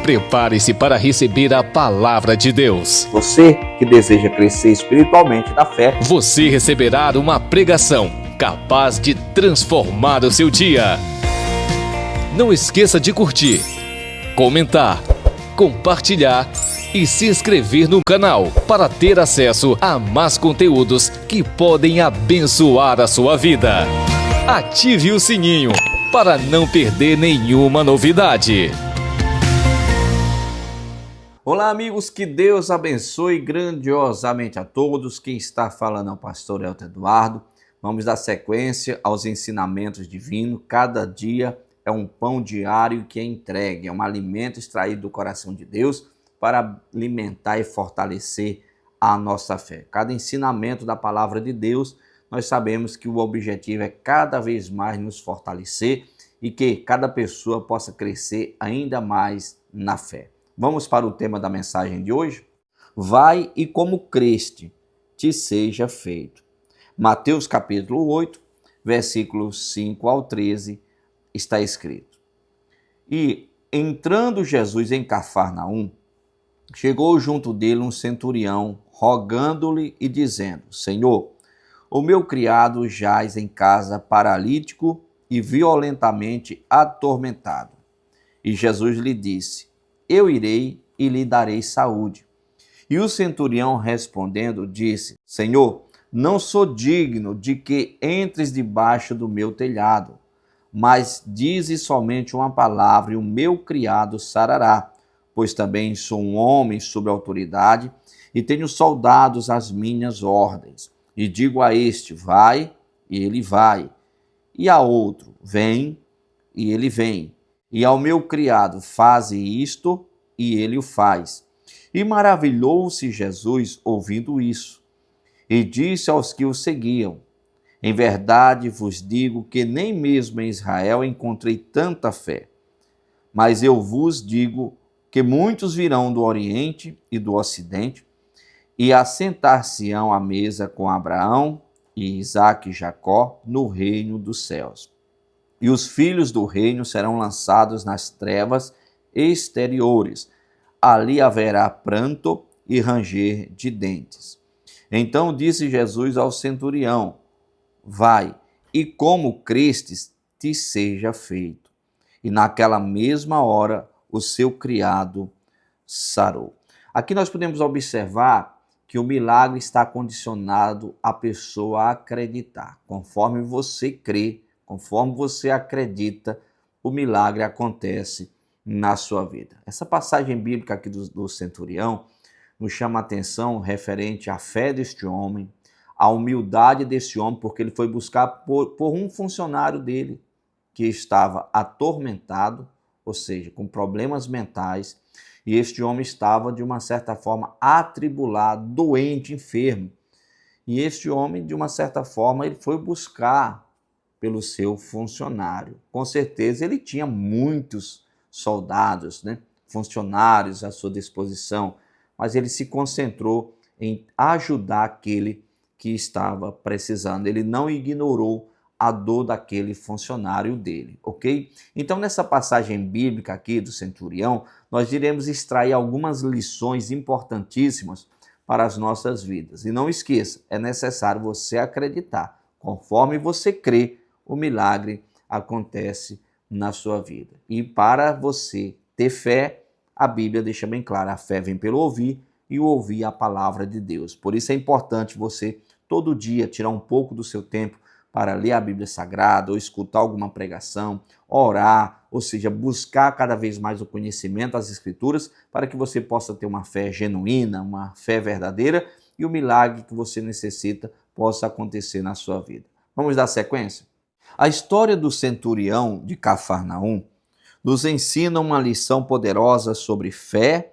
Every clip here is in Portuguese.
Prepare-se para receber a palavra de Deus. Você que deseja crescer espiritualmente na fé, Você receberá uma pregação capaz de transformar o seu dia. Não esqueça de curtir, comentar, compartilhar e se inscrever no canal para ter acesso a mais conteúdos que podem abençoar a sua vida. Ative o sininho para não perder nenhuma novidade. Olá, amigos, que Deus abençoe grandiosamente a todos. Quem está falando é o pastor Elton Eduardo. Vamos dar sequência aos ensinamentos divinos. Cada dia é um pão diário que é entregue, é um alimento extraído do coração de Deus para alimentar e fortalecer a nossa fé. Cada ensinamento da palavra de Deus, nós sabemos que o objetivo é cada vez mais nos fortalecer e que cada pessoa possa crescer ainda mais na fé. Vamos para o tema da mensagem de hoje? Vai e como creste, te seja feito. Mateus capítulo 8, versículos 5 ao 13, está escrito. E entrando Jesus em Cafarnaum, chegou junto dele um centurião, rogando-lhe e dizendo: Senhor, o meu criado jaz em casa paralítico e violentamente atormentado. E Jesus lhe disse: Eu irei e lhe darei saúde. E o centurião respondendo disse: Senhor, não sou digno de que entres debaixo do meu telhado, mas dize somente uma palavra e o meu criado sarará, pois também sou um homem sob autoridade e tenho soldados às minhas ordens. E digo a este: vai, e ele vai, e a outro: vem, e ele vem. E ao meu criado: faze isto, e ele o faz. E maravilhou-se Jesus ouvindo isso, e disse aos que o seguiam: Em verdade vos digo que nem mesmo em Israel encontrei tanta fé. Mas eu vos digo que muitos virão do Oriente e do Ocidente, e assentar-se-ão à mesa com Abraão, e Isaque e Jacó no reino dos céus. E os filhos do reino serão lançados nas trevas exteriores. Ali haverá pranto e ranger de dentes. Então disse Jesus ao centurião: Vai, e como crestes, te seja feito. E naquela mesma hora o seu criado sarou. Aqui nós podemos observar que o milagre está condicionado à pessoa acreditar. Conforme você crê, conforme você acredita, o milagre acontece na sua vida. Essa passagem bíblica aqui do centurião nos chama a atenção referente à fé deste homem, à humildade desse homem, porque ele foi buscar por um funcionário dele que estava atormentado, ou seja, com problemas mentais, e este homem estava, de uma certa forma, atribulado, doente, enfermo. E este homem, de uma certa forma, ele foi buscar pelo seu funcionário. Com certeza ele tinha muitos soldados, funcionários à sua disposição, mas ele se concentrou em ajudar aquele que estava precisando. Ele não ignorou a dor daquele funcionário dele, ok? Então, nessa passagem bíblica aqui do centurião, nós iremos extrair algumas lições importantíssimas para as nossas vidas. E não esqueça, é necessário você acreditar. Conforme você crê, o milagre acontece na sua vida. E para você ter fé, a Bíblia deixa bem claro, a fé vem pelo ouvir e o ouvir a palavra de Deus. Por isso é importante você todo dia tirar um pouco do seu tempo para ler a Bíblia Sagrada ou escutar alguma pregação, orar, ou seja, buscar cada vez mais o conhecimento das Escrituras para que você possa ter uma fé genuína, uma fé verdadeira e o milagre que você necessita possa acontecer na sua vida. Vamos dar sequência? A história do centurião de Cafarnaum nos ensina uma lição poderosa sobre fé,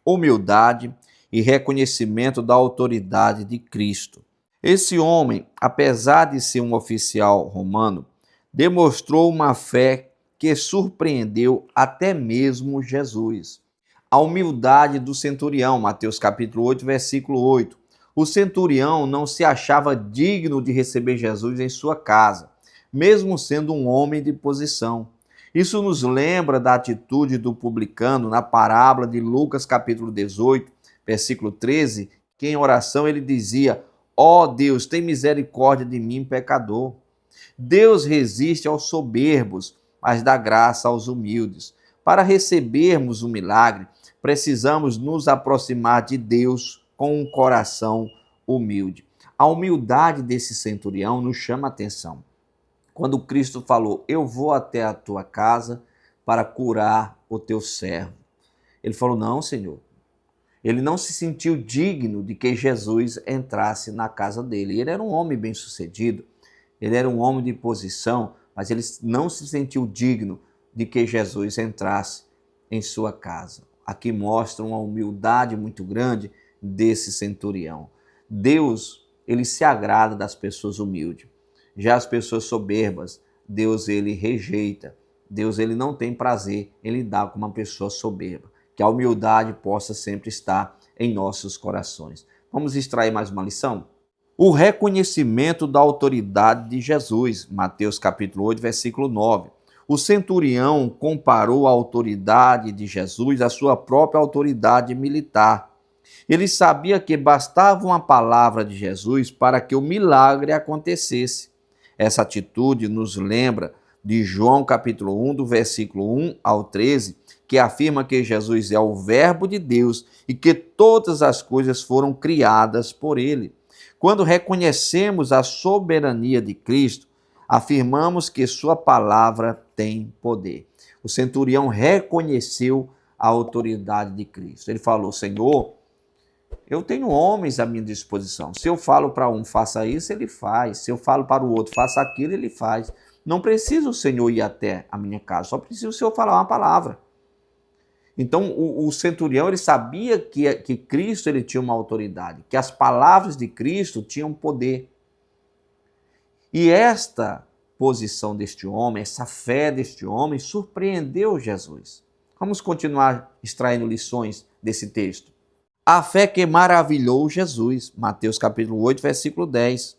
humildade e reconhecimento da autoridade de Cristo. Esse homem, apesar de ser um oficial romano, demonstrou uma fé que surpreendeu até mesmo Jesus. A humildade do centurião, Mateus capítulo 8, versículo 8. O centurião não se achava digno de receber Jesus em sua casa, mesmo sendo um homem de posição. Isso nos lembra da atitude do publicano na parábola de Lucas capítulo 18, versículo 13, que em oração ele dizia: ó Deus, tem misericórdia de mim, pecador. Deus resiste aos soberbos, mas dá graça aos humildes. Para recebermos o milagre, precisamos nos aproximar de Deus com um coração humilde. A humildade desse centurião nos chama a atenção. Quando Cristo falou: eu vou até a tua casa para curar o teu servo. Ele falou: não, Senhor. Ele não se sentiu digno de que Jesus entrasse na casa dele. Ele era um homem bem-sucedido, ele era um homem de posição, mas ele não se sentiu digno de que Jesus entrasse em sua casa. Aqui mostra uma humildade muito grande desse centurião. Deus, ele se agrada das pessoas humildes. Já as pessoas soberbas, Deus, ele rejeita. Deus, ele não tem prazer em lidar com uma pessoa soberba. Que a humildade possa sempre estar em nossos corações. Vamos extrair mais uma lição? O reconhecimento da autoridade de Jesus, Mateus capítulo 8, versículo 9. O centurião comparou a autoridade de Jesus à sua própria autoridade militar. Ele sabia que bastava uma palavra de Jesus para que o milagre acontecesse. Essa atitude nos lembra de João capítulo 1, do versículo 1 ao 13, que afirma que Jesus é o Verbo de Deus e que todas as coisas foram criadas por ele. Quando reconhecemos a soberania de Cristo, afirmamos que sua palavra tem poder. O centurião reconheceu a autoridade de Cristo. Ele falou: Senhor, eu tenho homens à minha disposição. Se eu falo para um, faça isso, ele faz. Se eu falo para o outro, faça aquilo, ele faz. Não precisa o Senhor ir até a minha casa, só precisa o Senhor falar uma palavra. Então, o centurião, ele sabia que Cristo, ele tinha uma autoridade, que as palavras de Cristo tinham poder. E esta posição deste homem, essa fé deste homem, surpreendeu Jesus. Vamos continuar extraindo lições desse texto. A fé que maravilhou Jesus, Mateus capítulo 8, versículo 10.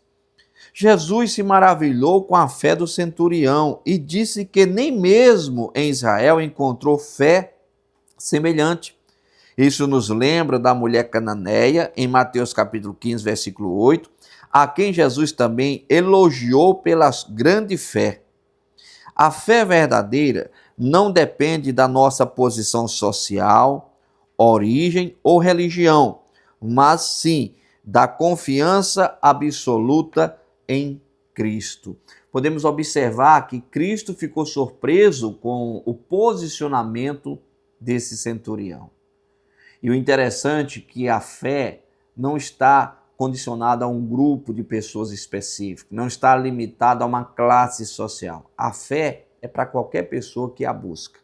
Jesus se maravilhou com a fé do centurião e disse que nem mesmo em Israel encontrou fé semelhante. Isso nos lembra da mulher cananeia, em Mateus capítulo 15, versículo 8, a quem Jesus também elogiou pela grande fé. A fé verdadeira não depende da nossa posição social, origem ou religião, mas sim da confiança absoluta em Cristo. Podemos observar que Cristo ficou surpreso com o posicionamento desse centurião. E o interessante é que a fé não está condicionada a um grupo de pessoas específico, não está limitada a uma classe social. A fé é para qualquer pessoa que a busca.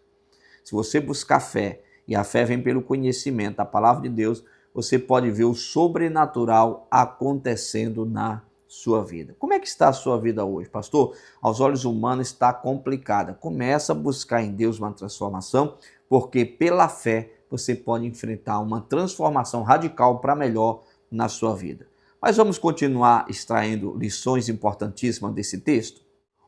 Se você buscar fé, e a fé vem pelo conhecimento da palavra de Deus, você pode ver o sobrenatural acontecendo na sua vida. Como é que está a sua vida hoje, pastor? Aos olhos humanos está complicada. Começa a buscar em Deus uma transformação, porque pela fé você pode enfrentar uma transformação radical para melhor na sua vida. Mas vamos continuar extraindo lições importantíssimas desse texto.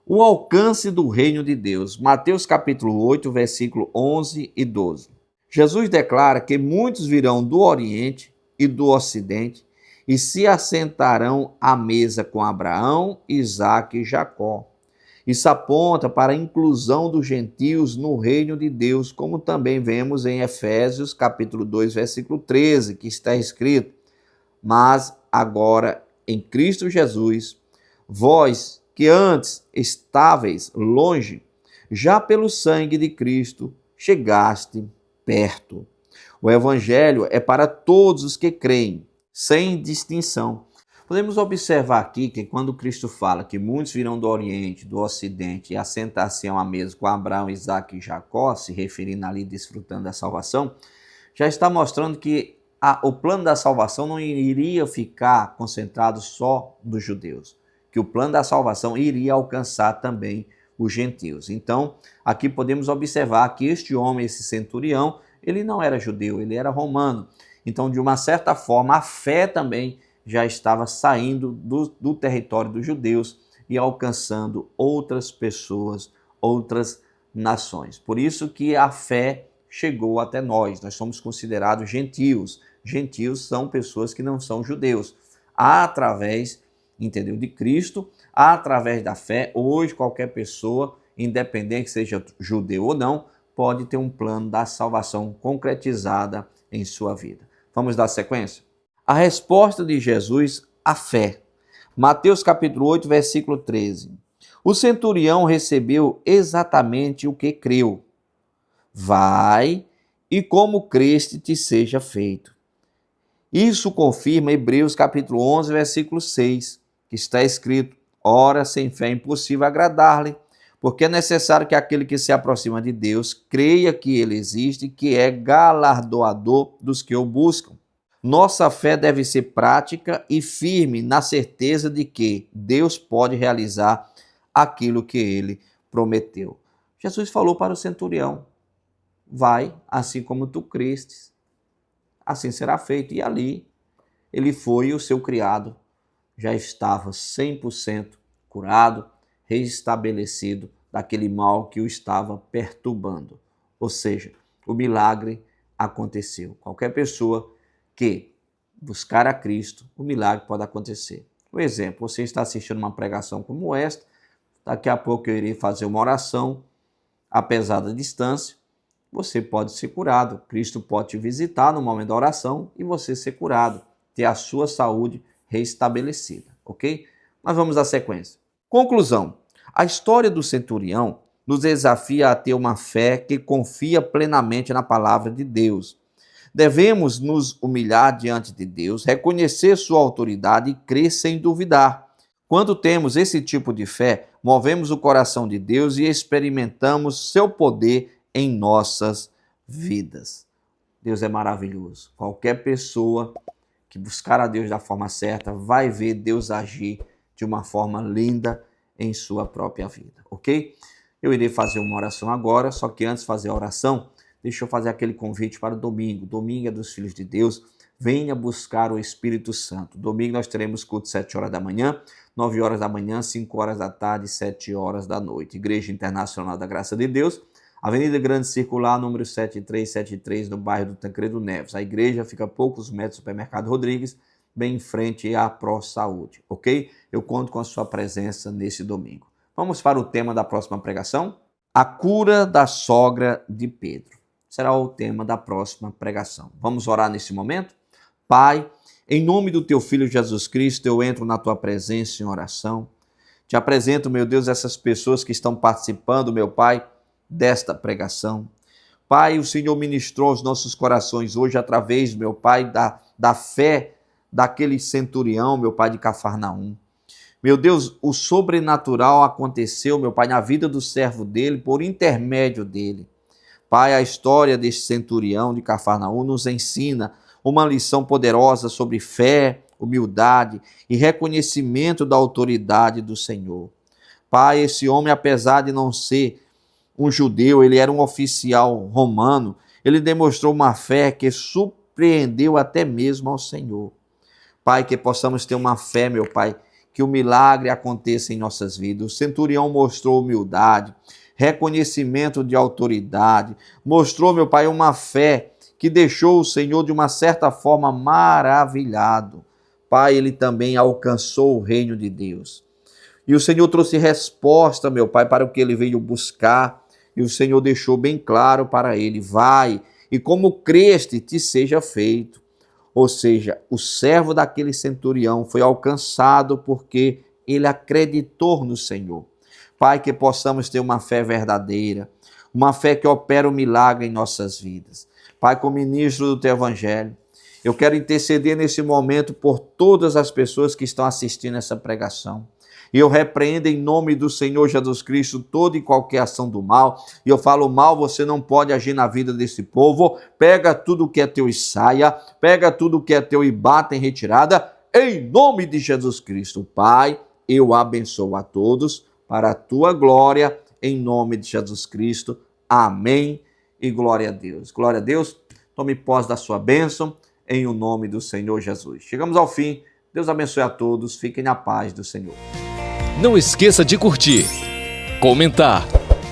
O alcance do reino de Deus, Mateus capítulo 8, versículo 11 e 12. Jesus declara que muitos virão do Oriente e do Ocidente e se assentarão à mesa com Abraão, Isaque e Jacó. Isso aponta para a inclusão dos gentios no reino de Deus, como também vemos em Efésios capítulo 2, versículo 13, que está escrito: mas agora em Cristo Jesus, vós que antes estáveis longe, já pelo sangue de Cristo chegaste perto. O evangelho é para todos os que creem, sem distinção. Podemos observar aqui que quando Cristo fala que muitos virão do Oriente, do Ocidente e assentar-se a uma mesa com Abraão, Isaque e Jacó, se referindo ali desfrutando da salvação, já está mostrando que o plano da salvação não iria ficar concentrado só nos judeus, que o plano da salvação iria alcançar também os gentios. Então, aqui podemos observar que este homem, esse centurião, ele não era judeu, ele era romano. Então, de uma certa forma, a fé também já estava saindo do território dos judeus e alcançando outras pessoas, outras nações. Por isso que a fé chegou até nós. Nós somos considerados gentios. Gentios são pessoas que não são judeus. Através, entendeu, de Cristo, através da fé, hoje qualquer pessoa, independente que seja judeu ou não, pode ter um plano da salvação concretizada em sua vida. Vamos dar sequência? A resposta de Jesus à fé. Mateus capítulo 8, versículo 13. O centurião recebeu exatamente o que creu. Vai e como creste te seja feito. Isso confirma Hebreus capítulo 11, versículo 6, que está escrito: ora, sem fé é impossível agradar-lhe, porque é necessário que aquele que se aproxima de Deus creia que ele existe e que é galardoador dos que o buscam. Nossa fé deve ser prática e firme na certeza de que Deus pode realizar aquilo que ele prometeu. Jesus falou para o centurião: vai, assim como tu crestes, assim será feito. E ali ele foi, e o seu criado já estava 100% curado, restabelecido daquele mal que o estava perturbando. Ou seja, o milagre aconteceu. Qualquer pessoa que buscar a Cristo, o milagre pode acontecer. Por exemplo, você está assistindo uma pregação como esta, daqui a pouco eu irei fazer uma oração, apesar da distância, você pode ser curado. Cristo pode te visitar no momento da oração e você ser curado, ter a sua saúde restabelecida, ok? Mas vamos à sequência. Conclusão. A história do centurião nos desafia a ter uma fé que confia plenamente na palavra de Deus. Devemos nos humilhar diante de Deus, reconhecer sua autoridade e crer sem duvidar. Quando temos esse tipo de fé, movemos o coração de Deus e experimentamos seu poder em nossas vidas. Deus é maravilhoso. Qualquer pessoa que buscar a Deus da forma certa vai ver Deus agir de uma forma linda em sua própria vida, ok? Eu irei fazer uma oração agora, só que antes de fazer a oração, deixa eu fazer aquele convite para o domingo. Domingo é dos Filhos de Deus. Venha buscar o Espírito Santo. Domingo nós teremos culto 7 horas da manhã, 9 horas da manhã, 5 horas da tarde, 7 horas da noite. Igreja Internacional da Graça de Deus, Avenida Grande Circular, número 7373, no bairro do Tancredo Neves. A igreja fica a poucos metros do Supermercado Rodrigues, bem em frente à Pro Saúde, ok? Eu conto com a sua presença nesse domingo. Vamos para o tema da próxima pregação? A cura da sogra de Pedro. Será o tema da próxima pregação. Vamos orar nesse momento? Pai, em nome do teu Filho Jesus Cristo, eu entro na tua presença em oração. Te apresento, meu Deus, essas pessoas que estão participando, meu Pai, desta pregação. Pai, o Senhor ministrou aos nossos corações hoje através, meu Pai, da fé daquele centurião, meu Pai, de Cafarnaum. Meu Deus, o sobrenatural aconteceu, meu Pai, na vida do servo dele, por intermédio dele. Pai, a história deste centurião de Cafarnaum nos ensina uma lição poderosa sobre fé, humildade e reconhecimento da autoridade do Senhor. Pai, esse homem, apesar de não ser um judeu, ele era um oficial romano, ele demonstrou uma fé que surpreendeu até mesmo ao Senhor. Pai, que possamos ter uma fé, meu Pai, que o milagre aconteça em nossas vidas. O centurião mostrou humildade, reconhecimento de autoridade, mostrou, meu Pai, uma fé que deixou o Senhor de uma certa forma maravilhado. Pai, ele também alcançou o reino de Deus. E o Senhor trouxe resposta, meu Pai, para o que ele veio buscar. E o Senhor deixou bem claro para ele: vai, e como creste, te seja feito. Ou seja, o servo daquele centurião foi alcançado porque ele acreditou no Senhor. Pai, que possamos ter uma fé verdadeira, uma fé que opera o milagre em nossas vidas. Pai, como ministro do teu evangelho, eu quero interceder nesse momento por todas as pessoas que estão assistindo essa pregação. E eu repreendo em nome do Senhor Jesus Cristo toda e qualquer ação do mal. E eu falo: mal, você não pode agir na vida desse povo. Pega tudo que é teu e saia. Pega tudo que é teu e bata em retirada. Em nome de Jesus Cristo. Pai, eu abençoo a todos para a tua glória. Em nome de Jesus Cristo. Amém. E glória a Deus. Glória a Deus. Tome posse da sua bênção em o nome do Senhor Jesus. Chegamos ao fim. Deus abençoe a todos. Fiquem na paz do Senhor. Não esqueça de curtir, comentar,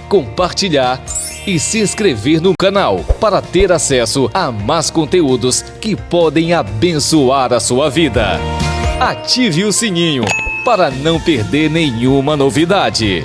compartilhar e se inscrever no canal para ter acesso a mais conteúdos que podem abençoar a sua vida. Ative o sininho para não perder nenhuma novidade.